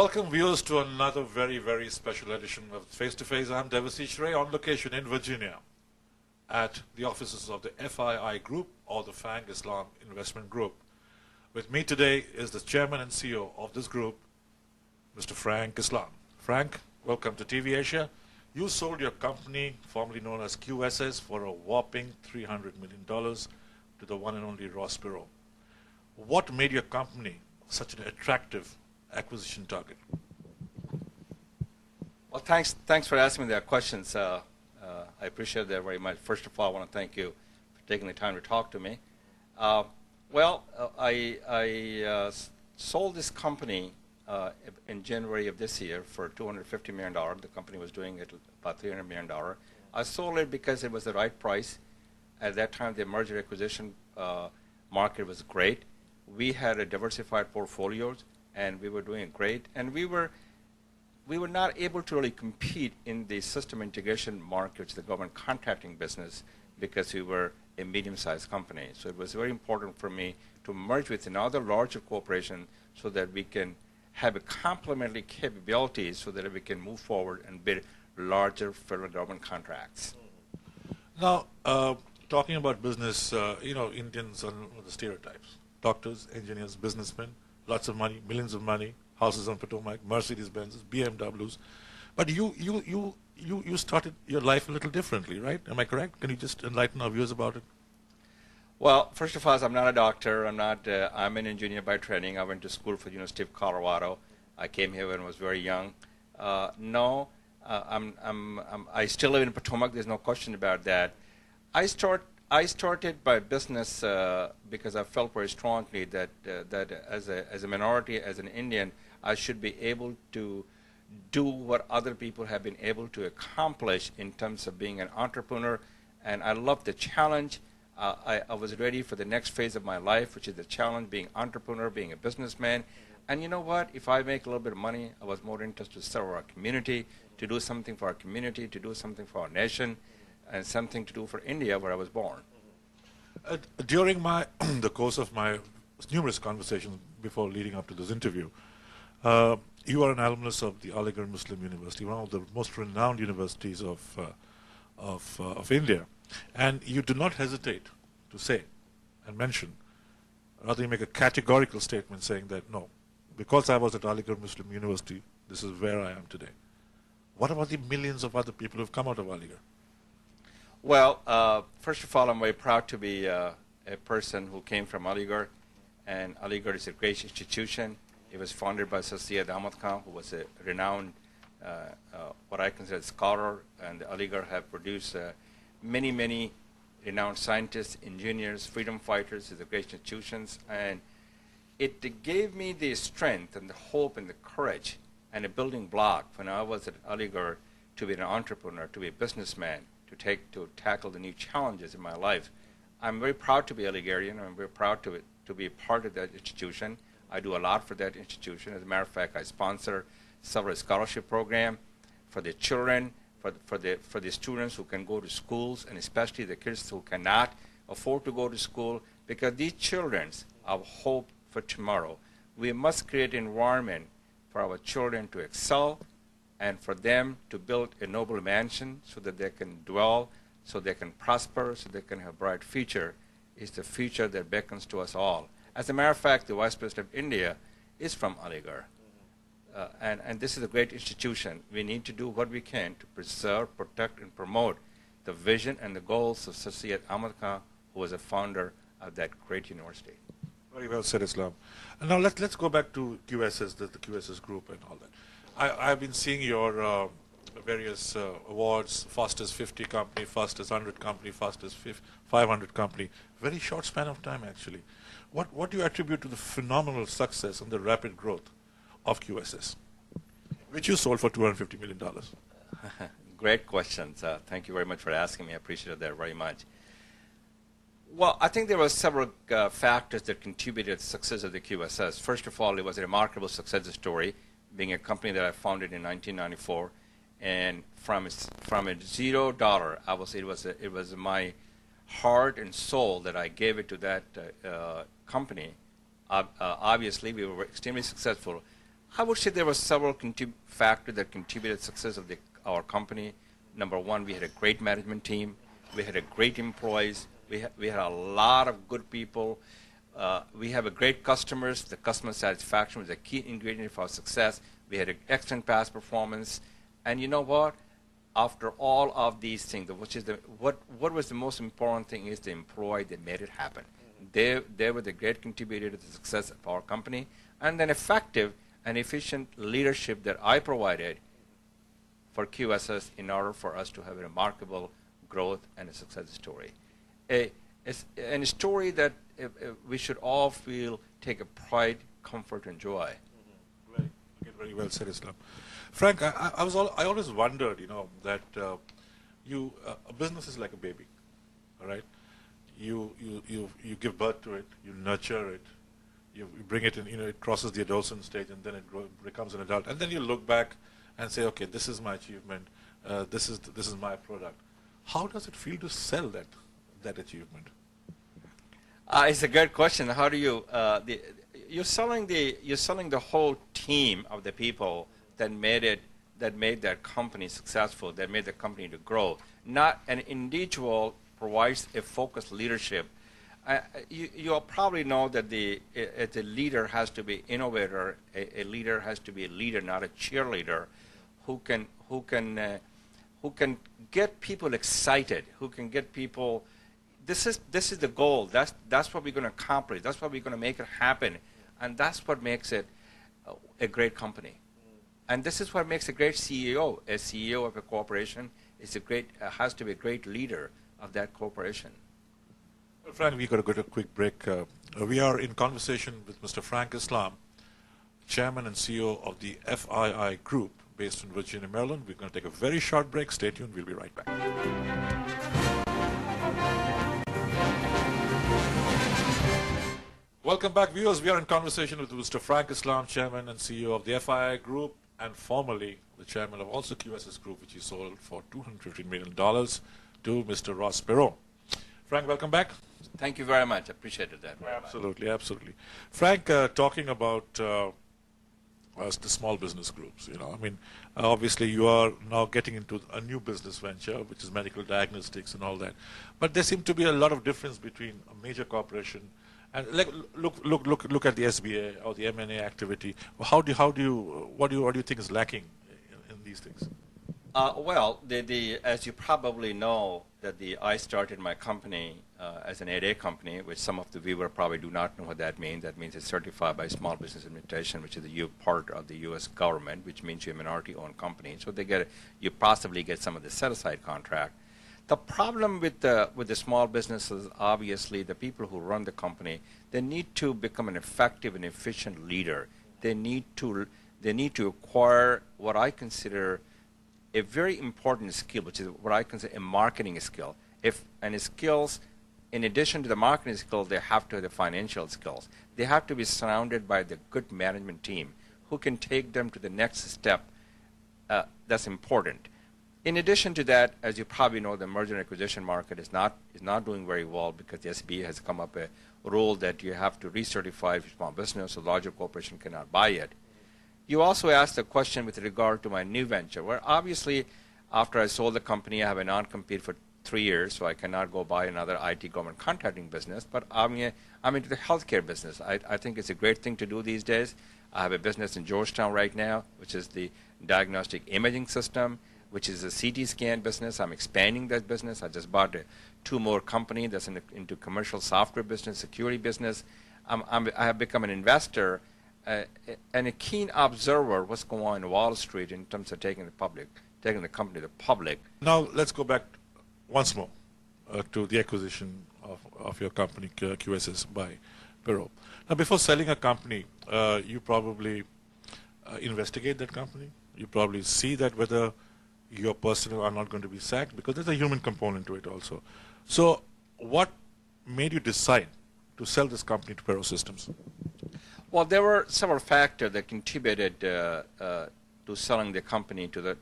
Welcome viewers to another very, very special edition of Face to Face. I'm Devasish Ray on location in Virginia at the offices of the FII Group or the Fang Islam Investment Group. With me today is the chairman and CEO of this group, Mr. Frank Islam. Frank, welcome to TV Asia. You sold your company, formerly known as QSS, for a whopping $300 million to the one and only Ross Perot. What made your company such an attractive acquisition target? Well, thanks for asking me that questions. I appreciate that very much. First of all, I want to thank you for taking the time to talk to me. I sold this company in January of this year for $250 million. The company was doing it about $300 million. I sold it because it was the right price. At that time, the merger acquisition market was great. We had a diversified portfolio, and we were doing great. And we were not able to really compete in the system integration market, which is the government contracting business, because we were a medium-sized company. So it was very important for me to merge with another larger corporation so that we can have a complementary capabilities so that we can move forward and bid larger federal government contracts. Now, talking about business, Indians are the stereotypes. Doctors, engineers, businessmen, lots of money, millions of money, houses on Potomac, Mercedes-Benzes, BMWs. But you started your life a little differently, right? Am I correct? Can you just enlighten our viewers about it? Well, first of all, I'm not a doctor. I'm an engineer by training. I went to school for the University of Colorado. I came here when I was very young. I still live in Potomac. There's no question about that. I started my business because I felt very strongly that as a minority, as an Indian, I should be able to do what other people have been able to accomplish in terms of being an entrepreneur. And I love the challenge. I was ready for the next phase of my life, which is the challenge, being an entrepreneur, being a businessman. And you know what? If I make a little bit of money, I was more interested to serve our community, to do something for our community, to do something for our nation, and something to do for India, where I was born. During the course of my numerous conversations before leading up to this interview, you are an alumnus of the Aligarh Muslim University, one of the most renowned universities of India. And you do not hesitate to say and mention, rather you make a categorical statement saying that, no, because I was at Aligarh Muslim University, this is where I am today. What about the millions of other people who have come out of Aligarh? Well, first of all, I'm very proud to be a person who came from Aligarh. And Aligarh is a great institution. It was founded by Sir Syed Ahmad Khan, who was a renowned, what I consider a scholar. And Aligarh have produced many, many renowned scientists, engineers, freedom fighters. It's a great institution. And it gave me the strength and the hope and the courage and a building block when I was at Aligarh to be an entrepreneur, to be a businessman, to tackle the new challenges in my life. I'm very proud to be Aligarhian. I'm very proud to be a part of that institution. I do a lot for that institution. As a matter of fact, I sponsor several scholarship programs for the children, for the students who can go to schools, and especially the kids who cannot afford to go to school, because these children have hope for tomorrow. We must create an environment for our children to excel and for them to build a noble mansion so that they can dwell, so they can prosper, so they can have a bright future. It's the future that beckons to us all. As a matter of fact, the Vice President of India is from Aligarh. And this is a great institution. We need to do what we can to preserve, protect, and promote the vision and the goals of Sir Syed Ahmad Khan, who was a founder of that great university. Very well said, Islam. And now let's go back to QSS, the QSS group and all that. I've been seeing your various awards, fastest 50 company, fastest 100 company, fastest 500 company. Very short span of time, actually. What do you attribute to the phenomenal success and the rapid growth of QSS, which you sold for $250 million? Great questions. Thank you very much for asking me. I appreciate that very much. Well, I think there were several factors that contributed to the success of the QSS. First of all, it was a remarkable success story, being a company that I founded in 1994, and from a $0, I will say it was my heart and soul that I gave it to that company. Obviously, we were extremely successful. I would say there were several factors that contributed to the success of our company. Number one, we had a great management team. We had a great employees. We had a lot of good people. We have a great customers. The customer satisfaction was a key ingredient for our success. We had an excellent past performance. And you know what? After all of these things, what was the most important thing is the employee that made it happen. They were the great contributor to the success of our company. And then effective and efficient leadership that I provided for QSS in order for us to have a remarkable growth and a success story. A story that we should all feel, take a pride, comfort, and joy. Very well said, Islam. Frank, I always wondered, that a business is like a baby, all right? You give birth to it, you nurture it, you bring it in, it crosses the adolescent stage, and then it becomes an adult, and then you look back and say, okay, this is my achievement, this is my product. How does it feel to sell that achievement? It's a good question. How do you? You're selling the whole team of the people that made that company successful, that made the company to grow. Not an individual provides a focused leadership. You'll probably know that the leader has to be innovator. A leader has to be a leader, not a cheerleader, who can get people excited, who can get people. This is the goal. That's what we're going to accomplish. That's what we're going to make it happen, and that's what makes it a great company. And this is what makes a great CEO. A CEO of a corporation has to be a great leader of that corporation. Well, Frank, we've got to go to a quick break. We are in conversation with Mr. Frank Islam, Chairman and CEO of the FII Group, based in Virginia, Maryland. We're going to take a very short break. Stay tuned. We'll be right back. Welcome back, viewers. We are in conversation with Mr. Frank Islam, Chairman and CEO of the FII Group, and formerly the Chairman of also QSS Group, which he sold for $215 million to Mr. Ross Perot. Frank, welcome back. Thank you very much. I appreciated that. Absolutely, absolutely. Frank, talking about the small business groups, obviously you are now getting into a new business venture, which is medical diagnostics and all that. But there seems to be a lot of difference between a major corporation and look at the SBA or the M&A activity. What do you think is lacking in these things? Well, as you probably know, I started my company as an 8A company, which some of the viewers probably do not know what that means. That means it's certified by Small Business Administration, which is the part of the U.S. government, which means you're a minority-owned company. So you possibly get some of the set-aside contract. The problem with the small businesses, obviously, the people who run the company, they need to become an effective and efficient leader. They need to acquire what I consider a very important skill, which is what I consider a marketing skill. Skills, in addition to the marketing skills, they have to have the financial skills. They have to be surrounded by the good management team who can take them to the next step. That's important. In addition to that, as you probably know, the merger and acquisition market is not doing very well because the SBA has come up a rule that you have to recertify for small business, so larger corporation cannot buy it. You also asked a question with regard to my new venture, where obviously after I sold the company, I have a non-compete for 3 years, so I cannot go buy another IT government contracting business, but I'm into the healthcare business. I think it's a great thing to do these days. I have a business in Georgetown right now, which is the diagnostic imaging system, which is a CT scan business. I'm expanding that business. I just bought 2 more companies that's into commercial software business, security business. I have become an investor and a keen observer of what's going on in Wall Street in terms of taking the company to public. Now let's go back once more to the acquisition of your company, QSS, by Perot. Now, before selling a company, you probably investigate that company. You probably see that whether your personnel are not going to be sacked, because there's a human component to it also. So what made you decide to sell this company to Perot Systems? Well, there were several factors that contributed to selling the company to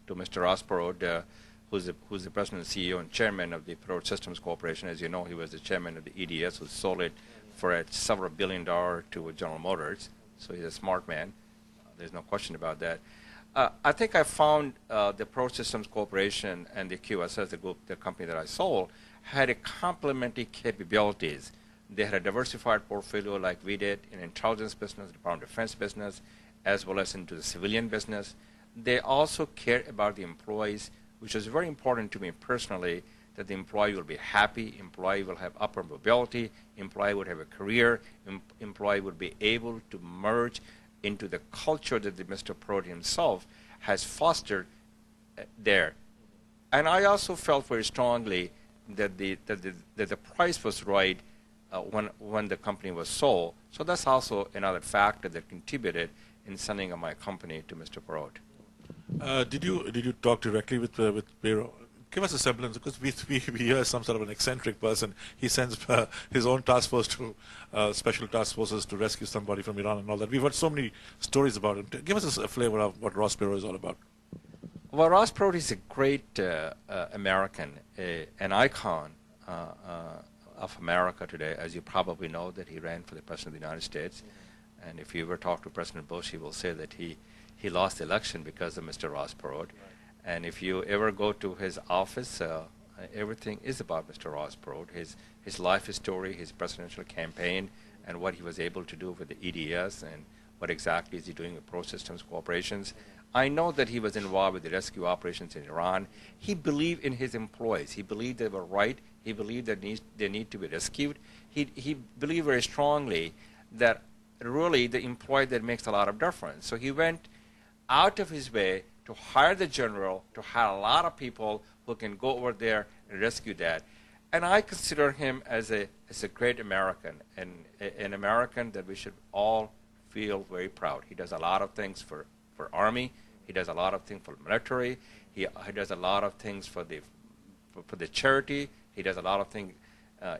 Mr. Ross Perot, who's the president, CEO, and chairman of the Perot Systems Corporation. As you know, he was the chairman of the EDS, who sold it for several $1 billion to General Motors. So he's a smart man. There's no question about that. I think I found the Pro Systems Corporation and the QSS, the group, the company that I sold, had a complementary capabilities. They had a diversified portfolio like we did in intelligence business, Department of Defense business, as well as into the civilian business. They also cared about the employees, which is very important to me personally, that the employee will be happy, employee will have upper mobility, employee would have a career, employee would be able to merge into the culture that Mr. Perot himself has fostered there. And I also felt very strongly that the price was right when the company was sold. So that's also another factor that contributed in selling of my company to Mr. Perot. Did you talk directly with Perot? Give us a semblance, because we hear some sort of an eccentric person. He sends his own task force to special task forces to rescue somebody from Iran and all that. We've heard so many stories about him. Give us a flavor of what Ross Perot is all about. Well, Ross Perot is a great American, an icon of America today. As you probably know, that he ran for the President of the United States. And if you ever talk to President Bush, he will say that he lost the election because of Mr. Ross Perot. Right. And if you ever go to his office, everything is about Mr. Ross Perot, his life story, his presidential campaign, and what he was able to do with the EDS, and what exactly is he doing with Pro Systems Corporations. I know that he was involved with the rescue operations in Iran. He believed in his employees. He believed they were right. He believed that they need to be rescued. He believed very strongly that really the employee that makes a lot of difference. So he went out of his way to hire the general, to hire a lot of people who can go over there and rescue that. And I consider him as a great American, and an American that we should all feel very proud. He does a lot of things for Army. He does a lot of things for military. He does a lot of things for the charity. He does a lot of things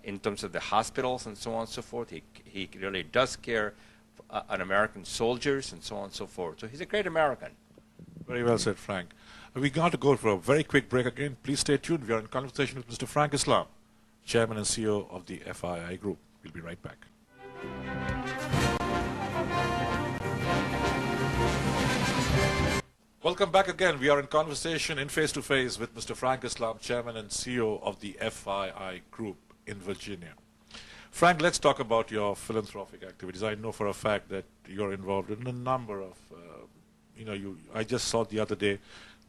in terms of the hospitals and so on and so forth. He really does care for American soldiers and so on and so forth. So he's a great American. Very well said, Frank. We got to go for a very quick break again. Please stay tuned. We are in conversation with Mr. Frank Islam, Chairman and CEO of the FII Group. We'll be right back. Welcome back again. We are in conversation in face-to-face with Mr. Frank Islam, Chairman and CEO of the FII Group in Virginia. Frank, let's talk about your philanthropic activities. I know for a fact that you're involved in a number of I just saw the other day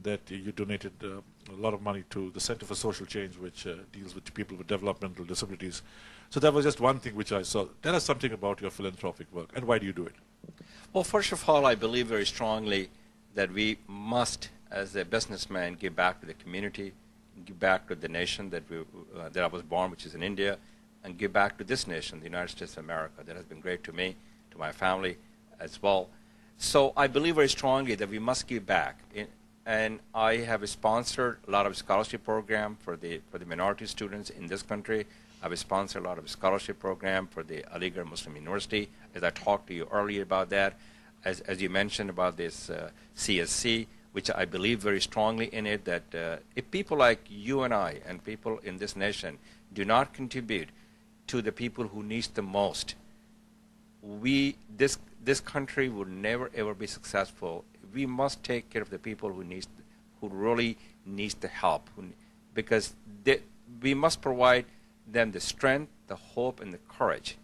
that you donated a lot of money to the Center for Social Change, which deals with people with developmental disabilities. So that was just one thing which I saw. Tell us something about your philanthropic work, and why do you do it? Well, first of all, I believe very strongly that we must, as a businessman, give back to the community, give back to the nation that I was born, which is in India, and give back to this nation, the United States of America. That has been great to me, to my family as well. So I believe very strongly that we must give back. And I have sponsored a lot of scholarship programs for the minority students in this country. I've sponsored a lot of scholarship programs for the Aligarh Muslim University, as I talked to you earlier about that. As you mentioned about this CSC, which I believe very strongly in it, that if people like you and I and people in this nation do not contribute to the people who need the most, this country will never ever be successful. We must take care of the people who really needs the help, because we must provide them the strength, the hope, and the courage.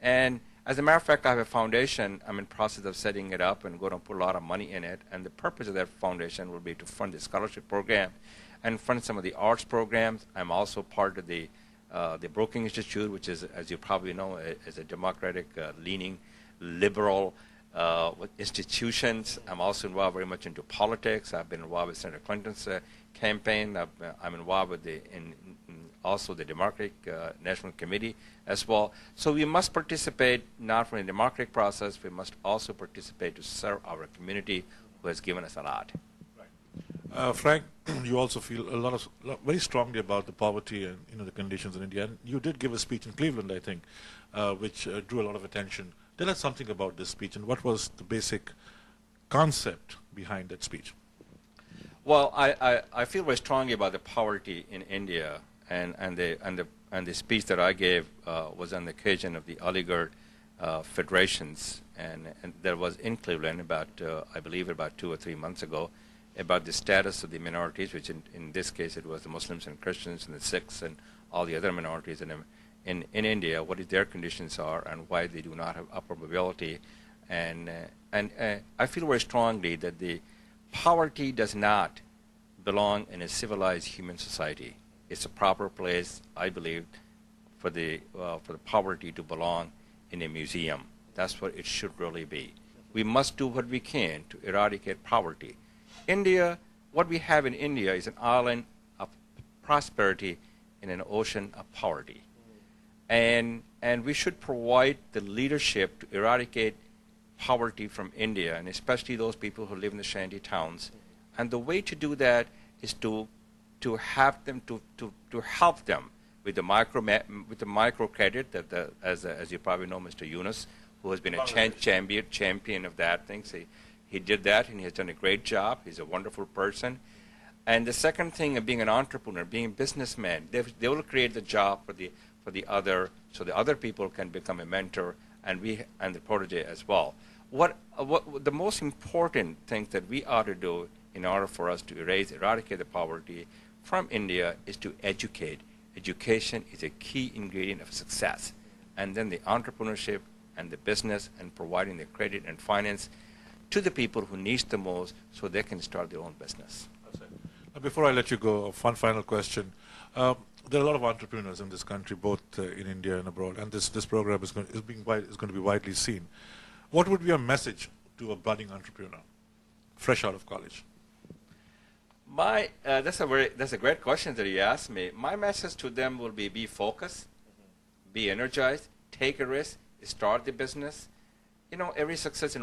And as a matter of fact, I have a foundation. I'm in process of setting it up and going to put a lot of money in it. And the purpose of that foundation will be to fund the scholarship program and fund some of the arts programs. I'm also part of the Brookings Institute, which is, as you probably know, is a democratic leaning liberal institutions. I'm also involved very much into politics. I've been involved with Senator Clinton's campaign. I'm involved with also the Democratic National Committee as well. So we must participate not from the democratic process. We must also participate to serve our community, who has given us a lot. Right. Frank, you also feel very strongly about the poverty and the conditions in India. And you did give a speech in Cleveland, I think, which drew a lot of attention. Tell us something about this speech, and what was the basic concept behind that speech? Well, I feel very strongly about the poverty in India, and the speech that I gave was on the occasion of the Aligarh Federations and that was in Cleveland about, I believe, about 2 or 3 months ago, about the status of the minorities, which in this case it was the Muslims and Christians and the Sikhs and all the other minorities in India, what their conditions are and why they do not have upward mobility. And I feel very strongly that the poverty does not belong in a civilized human society. It's a proper place, I believe, for the poverty to belong in a museum. That's what it should really be. We must do what we can to eradicate poverty. India, what we have in India is an island of prosperity in an ocean of poverty. And we should provide the leadership to eradicate poverty from India, and especially those people who live in the shanty towns. And the way to do that is to have them to help them with the microcredit that as you probably know, Mr. Yunus, who has been a champion of that thing. So he did that, and he has done a great job. He's a wonderful person. And the second thing of being an entrepreneur, being a businessman, they will create the job for the other, so the other people can become a mentor, and the protege as well. What the most important thing that we ought to do in order for us to eradicate the poverty from India is to educate. Education is a key ingredient of success. And then the entrepreneurship and the business and providing the credit and finance to the people who need the most so they can start their own business. Now, before I let you go, one final question. There are a lot of entrepreneurs in this country, both in India and abroad, and this program is going to be widely seen. What would be your message to a budding entrepreneur, fresh out of college? That's a great question that you asked me. My message to them will be focused, be energized, take a risk, start the business. You know, every success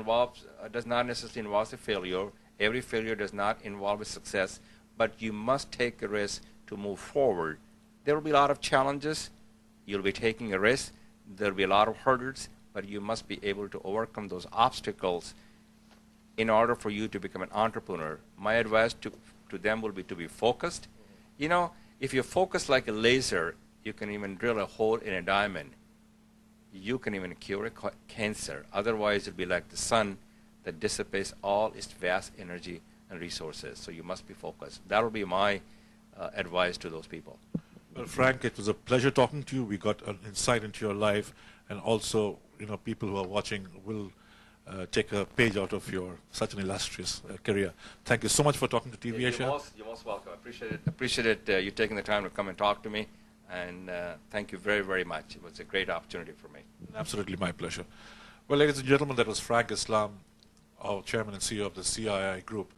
does not necessarily involve a failure. Every failure does not involve a success, but you must take a risk to move forward. There will be a lot of challenges. You'll be taking a risk. There will be a lot of hurdles, but you must be able to overcome those obstacles in order for you to become an entrepreneur. My advice to them will be to be focused. You know, if you focus like a laser, you can even drill a hole in a diamond. You can even cure cancer. Otherwise, it'll be like the sun that dissipates all its vast energy and resources. So you must be focused. That will be my advice to those people. Well, Frank, it was a pleasure talking to you. We got an insight into your life, and also, you know, people who are watching will take a page out of your such an illustrious career. Thank you so much for talking to TV Asia. You're most welcome. I appreciate it. You taking the time to come and talk to me, and thank you very, very much. It was a great opportunity for me. Absolutely my pleasure. Well, ladies and gentlemen, that was Frank Islam, our chairman and CEO of the CII Group.